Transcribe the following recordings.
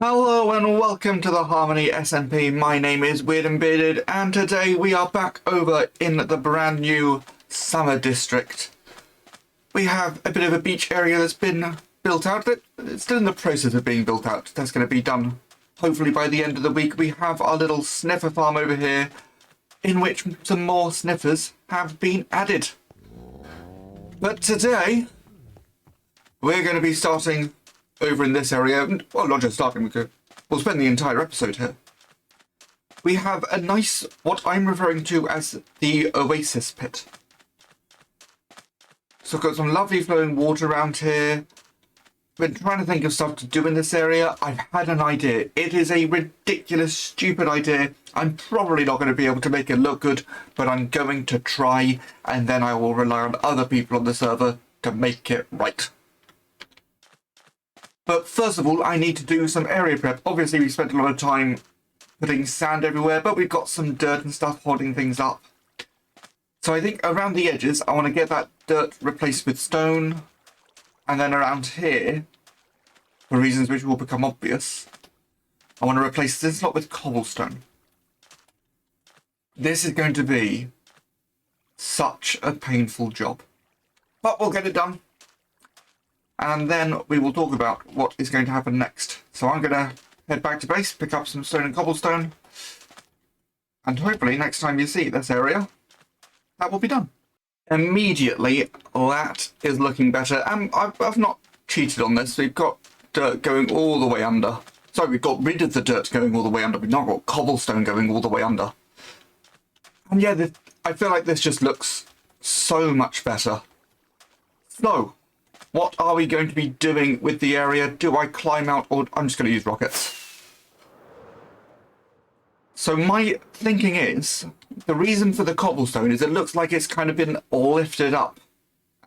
Hello and welcome to the Harmony SMP. My name is Weird and Bearded, and today we are back over in the brand new Summer District. We have a bit of a beach area that's been built out, but it's still in the process of being built out. That's going to be done hopefully by the end of the week. We have our little sniffer farm over here, in which some more sniffers have been added. But today, we're going to be starting over in this area. Well, not just starting, we'll spend the entire episode here. We have a nice, what I'm referring to as the Oasis Pit. So I've got some lovely flowing water around here. Been trying to think of stuff to do in this area. I've had an idea. It is a ridiculous, stupid idea. I'm probably not going to be able to make it look good, but I'm going to try, and then I will rely on other people on the server to make it right. But first of all, I need to do some area prep. Obviously, we spent a lot of time putting sand everywhere, but we've got some dirt and stuff holding things up. So I think around the edges, I want to get that dirt replaced with stone. And then around here, for reasons which will become obvious, I want to replace this lot with cobblestone. This is going to be such a painful job. But we'll get it done. And then we will talk about what is going to happen next. So I'm going to head back to base, pick up some stone and cobblestone. And hopefully next time you see this area, that will be done. Immediately, that is looking better. And I've not cheated on this. We've got dirt going all the way under. Sorry, we've got rid of the dirt going all the way under. We've not got cobblestone going all the way under. And yeah, I feel like this just looks so much better. So, what are we going to be doing with the area? Do I climb out, or I'm just going to use rockets? So my thinking is, the reason for the cobblestone is it looks like it's kind of been lifted up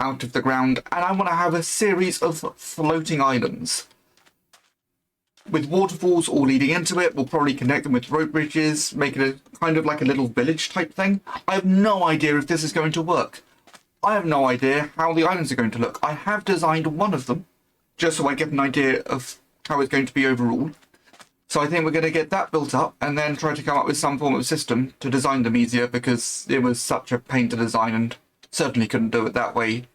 out of the ground, and I want to have a series of floating islands with waterfalls all leading into it. We'll probably connect them with rope bridges, make it a kind of like a little village type thing. I have no idea if this is going to work. I have no idea how the islands are going to look. I have designed one of them, just so I get an idea of how it's going to be overall. So I think we're going to get that built up, and then try to come up with some form of system to design them easier, because it was such a pain to design, and certainly couldn't do it that way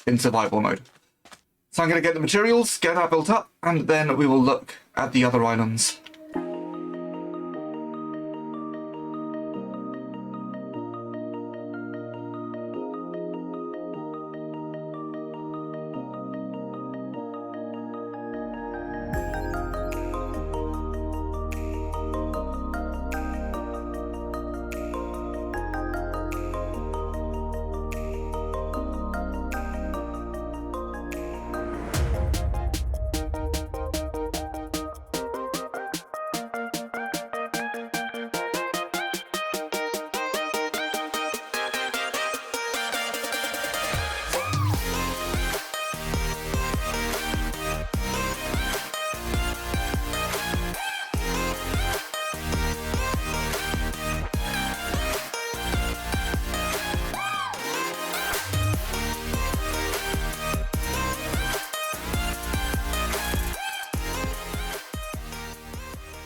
in survival mode. So I'm going to get the materials, get that built up, and then we will look at the other islands.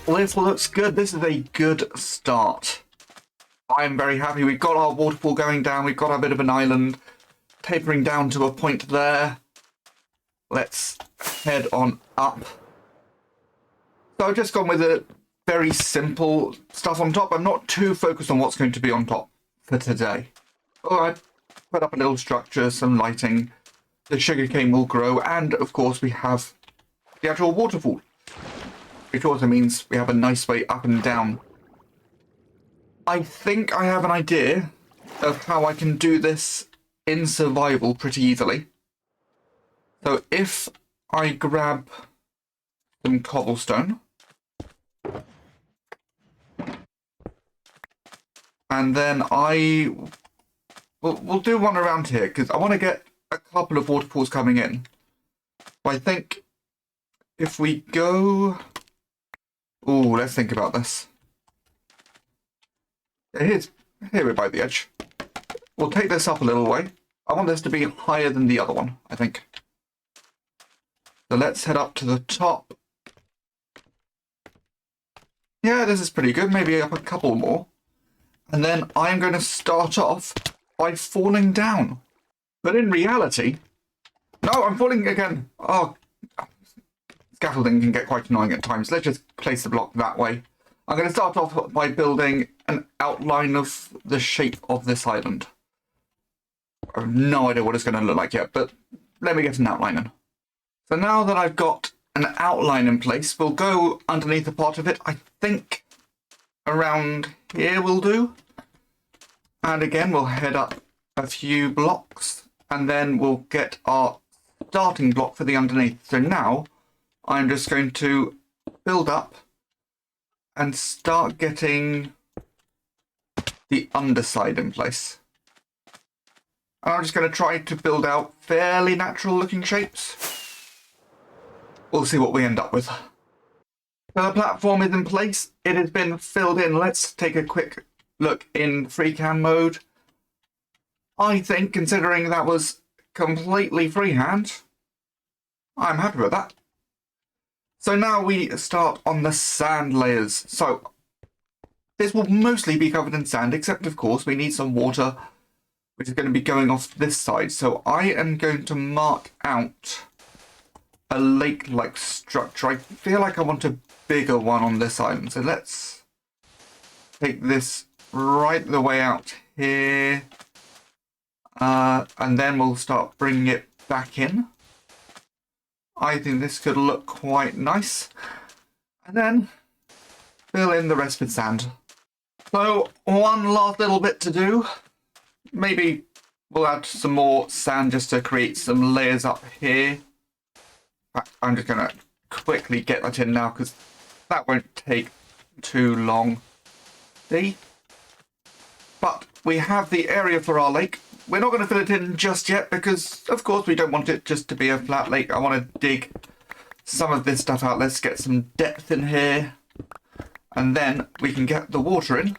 Well, this looks good. This is a good start. I'm very happy. We've got our waterfall going down. We've got a bit of an island tapering down to a point there. Let's head on up. So I've just gone with a very simple stuff on top. I'm not too focused on what's going to be on top for today. Oh, I put up a little structure, some lighting. The sugarcane will grow, and of course we have the actual waterfall, which also means we have a nice way up and down. I think I have an idea of how I can do this in survival pretty easily. So if I grab some cobblestone, and then we'll do one around here, because I want to get a couple of waterfalls coming in. But I think if we go... Ooh, let's think about this. Here we're by the edge. We'll take this up a little way. I want this to be higher than the other one, I think. So let's head up to the top. Yeah, this is pretty good. Maybe up a couple more. And then I'm going to start off by falling down. But in reality... No, I'm falling again. Oh, scaffolding can get quite annoying at times. Let's just place the block that way. I'm going to start off by building an outline of the shape of this island. I have no idea what it's going to look like yet, but let me get an outline in. So now that I've got an outline in place, we'll go underneath a part of it. I think around here will do. And again, we'll head up a few blocks, and then we'll get our starting block for the underneath. So now I'm just going to build up and start getting the underside in place. And I'm just going to try to build out fairly natural looking shapes. We'll see what we end up with. So the platform is in place. It has been filled in. Let's take a quick look in freehand mode. I think, considering that was completely freehand, I'm happy with that. So now we start on the sand layers. So this will mostly be covered in sand, except of course we need some water, which is going to be going off this side. So I am going to mark out a lake-like structure. I feel like I want a bigger one on this island. So let's take this right the way out here. And then we'll start bringing it back in. I think this could look quite nice. And then fill in the rest with sand. So one last little bit to do. Maybe we'll add some more sand just to create some layers up here. I'm just going to quickly get that in now because that won't take too long. See? But we have the area for our lake. We're not going to fill it in just yet because, of course, we don't want it just to be a flat lake. I want to dig some of this stuff out. Let's get some depth in here. And then we can get the water in.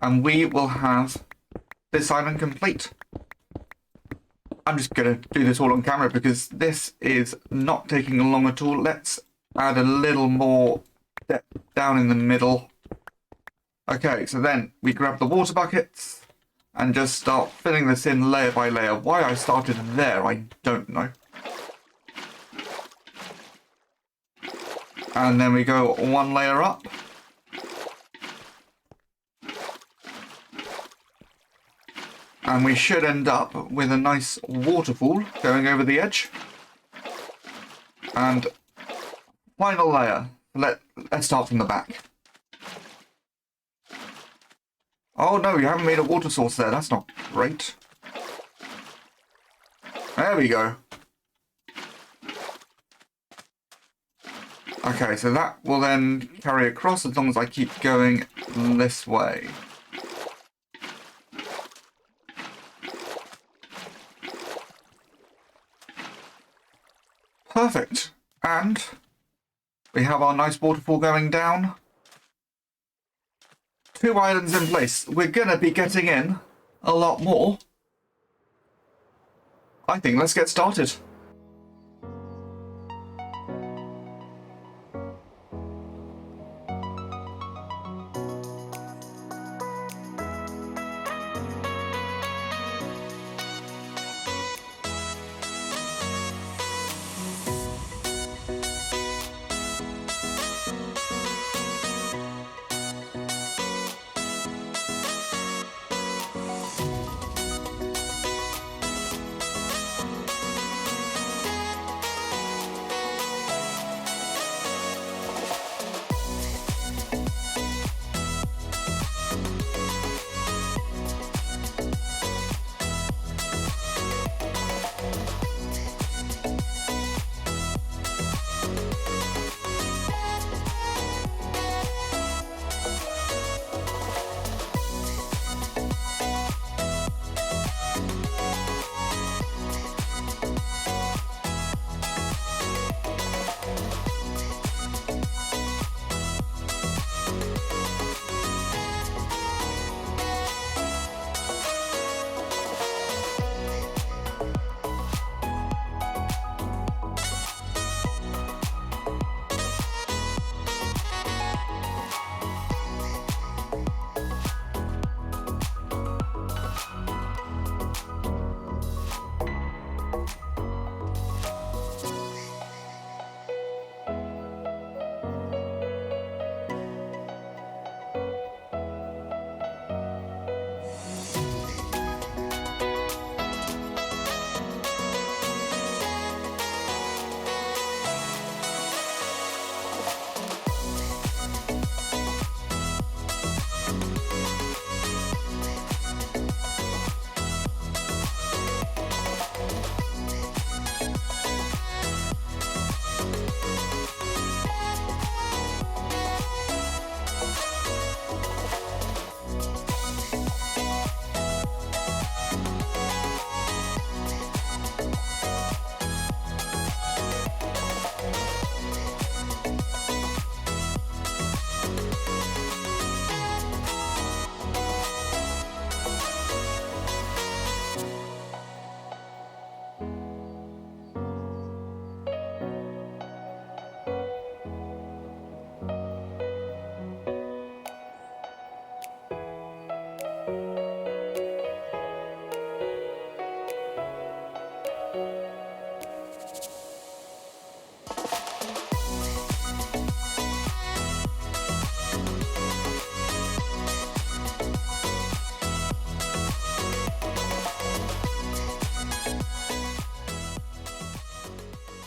And we will have this island complete. I'm just going to do this all on camera because this is not taking long at all. Let's add a little more depth down in the middle. Okay, so then we grab the water buckets and just start filling this in layer by layer. Why I started there, I don't know. And then we go one layer up. And we should end up with a nice waterfall going over the edge. And final layer. Let's start from the back. Oh no, you haven't made a water source there. That's not great. There we go. Okay, so that will then carry across as long as I keep going this way. Perfect. And we have our nice waterfall going down. 2 islands in place. We're going to be getting in a lot more. I think let's get started.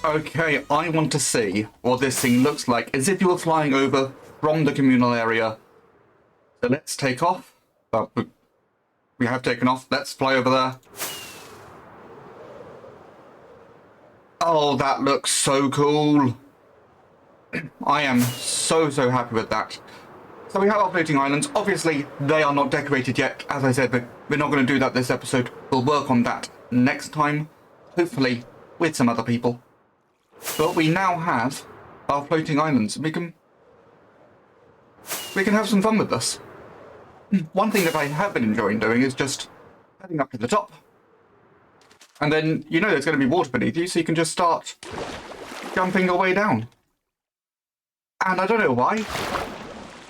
Okay, I want to see what this thing looks like as if you were flying over from the communal area. So let's take off. Well, we have taken off. Let's fly over there. Oh, that looks so cool. I am so happy with that. So we have our floating islands. Obviously, they are not decorated yet. As I said, but we're not going to do that this episode. We'll work on that next time. Hopefully, with some other people. But we now have our floating islands. We can have some fun with this. One thing that I have been enjoying doing is just heading up to the top. And then, you know there's going to be water beneath you, so you can just start jumping your way down. And I don't know why,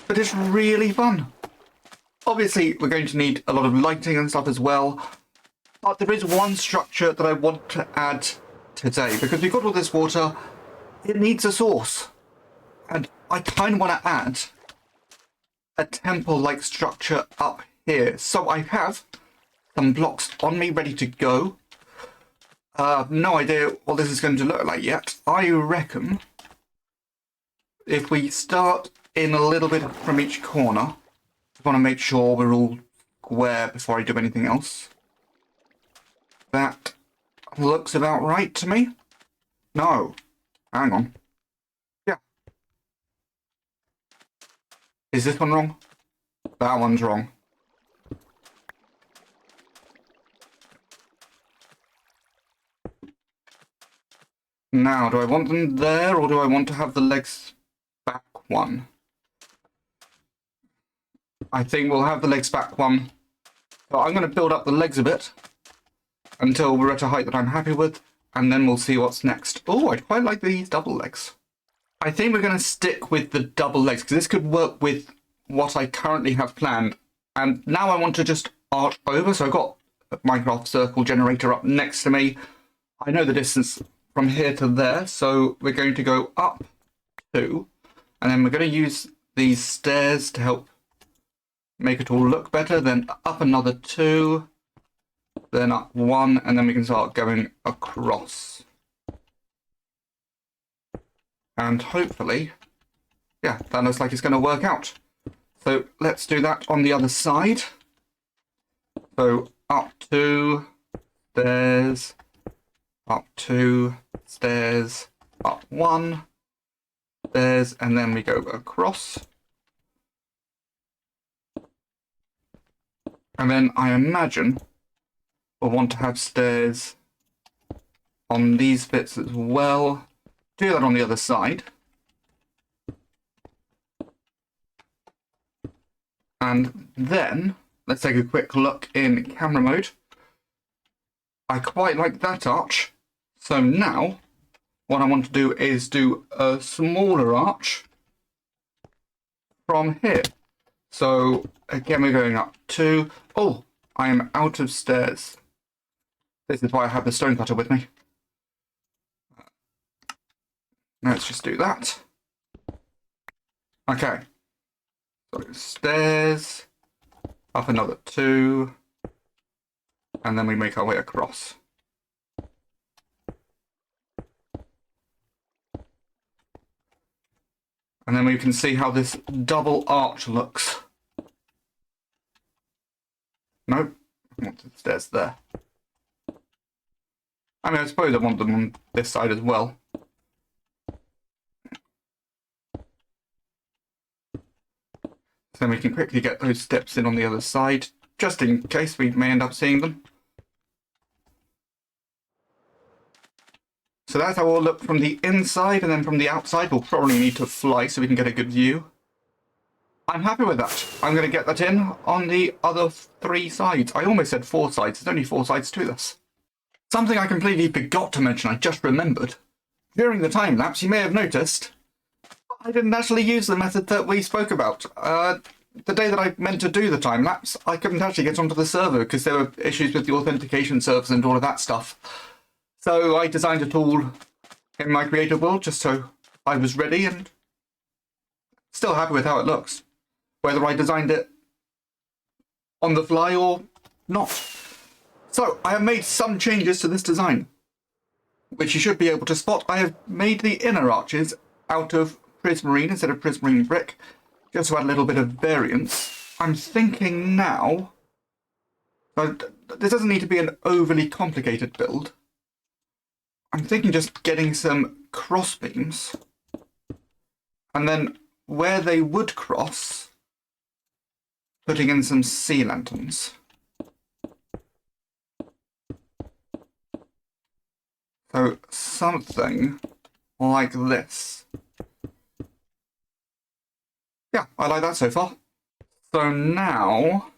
but it's really fun. Obviously, we're going to need a lot of lighting and stuff as well. But there is one structure that I want to add today, because we've got all this water, it needs a source. And I kind of want to add a temple-like structure up here. So I have some blocks on me ready to go. No idea what this is going to look like yet. I reckon if we start in a little bit from each corner, I want to make sure we're all square before I do anything else. That looks about right to me. No, hang on. Yeah. Is this one wrong? That one's wrong. Now, do I want them there, or do I want to have the legs back one? I think we'll have the legs back one. So I'm going to build up the legs a bit until we're at a height that I'm happy with, and then we'll see what's next. Oh, I quite like these double legs. I think we're going to stick with the double legs, because this could work with what I currently have planned. And now I want to just arch over, so I've got a Minecraft circle generator up next to me. I know the distance from here to there, so we're going to go up 2, and then we're going to use these stairs to help make it all look better, then up another 2, then up 1, and then we can start going across. And hopefully, yeah, that looks like it's going to work out. So let's do that on the other side. So up 2, stairs, up 2, stairs, up 1, stairs, and then we go across. And then I imagine we'll want to have stairs on these bits as well. Do that on the other side. And then let's take a quick look in camera mode. I quite like that arch. So now what I want to do is do a smaller arch from here. So again, we're going up 2. Oh, I am out of stairs. This is why I have the stone cutter with me. Let's just do that. Okay. So stairs, up another 2, and then we make our way across. And then we can see how this double arch looks. Nope, I want the stairs there. I mean, I suppose I want them on this side as well. Then we can quickly get those steps in on the other side, just in case we may end up seeing them. So that's how we'll look from the inside, and then from the outside we'll probably need to fly so we can get a good view. I'm happy with that. I'm going to get that in on the other 3 sides. I almost said 4 sides. There's only 4 sides to this. Something I completely forgot to mention, I just remembered. During the time lapse, you may have noticed I didn't actually use the method that we spoke about. The day that I meant to do the time lapse, I couldn't actually get onto the server because there were issues with the authentication servers and all of that stuff. So I designed a tool in my creative world just so I was ready, and still happy with how it looks, whether I designed it on the fly or not. So I have made some changes to this design. which you should be able to spot. I have made the inner arches out of prismarine instead of prismarine brick, just to add a little bit of variance. I'm thinking now, this doesn't need to be an overly complicated build. I'm thinking just getting some cross beams, and then where they would cross, putting in some sea lanterns. So something like this. Yeah, I like that so far. So now,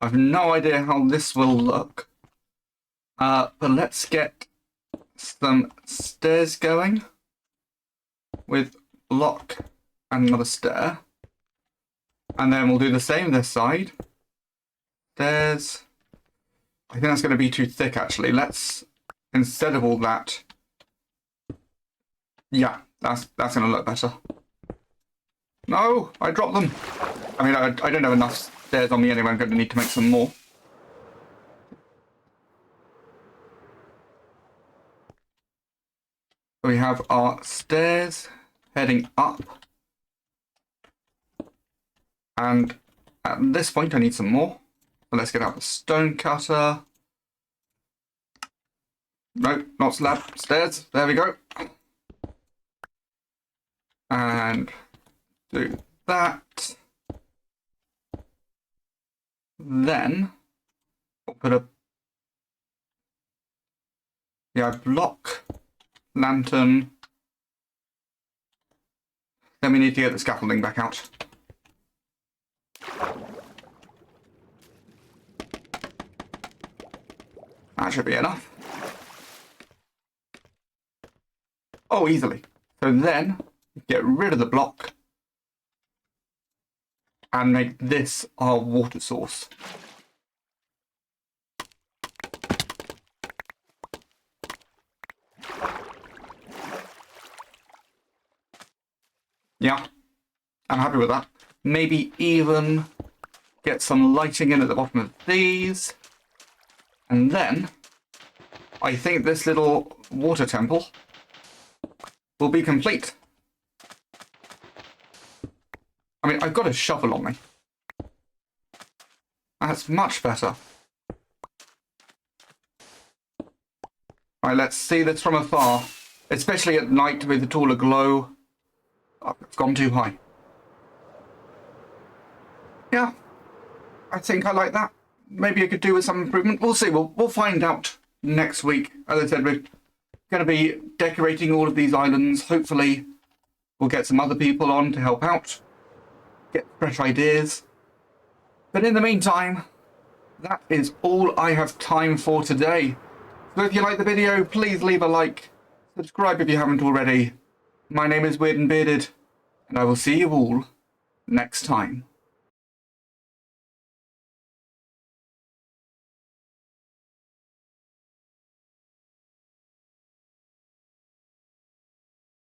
I've no idea how this will look, but let's get some stairs going with block and another stair. And then we'll do the same this side. Stairs. I think that's going to be too thick, actually. Let's, instead of all that, yeah, that's going to look better. No, I dropped them. I mean, I don't have enough stairs on me anyway. I'm going to need to make some more. So we have our stairs heading up. And at this point, I need some more. So let's get out the stone cutter. No, not slab, stairs. There we go. And do that. Then we'll put a block, lantern. Then we need to get the scaffolding back out. That should be enough. Oh, easily. So then, get rid of the block and make this our water source. Yeah, I'm happy with that. Maybe even get some lighting in at the bottom of these. And then, I think this little water temple will be complete. I mean, I've got a shovel on me. That's much better. Right, let's see this from afar. Especially at night with it all aglow. Oh, it's gone too high. Yeah, I think I like that. Maybe I could do with some improvement. We'll see. We'll find out next week. As I said, we're going to be decorating all of these islands. Hopefully, we'll get some other people on to help out. Get fresh ideas. But in the meantime, that is all I have time for today. So if you like the video, please leave a like. Subscribe if you haven't already. My name is Weird and Bearded, and I will see you all next time.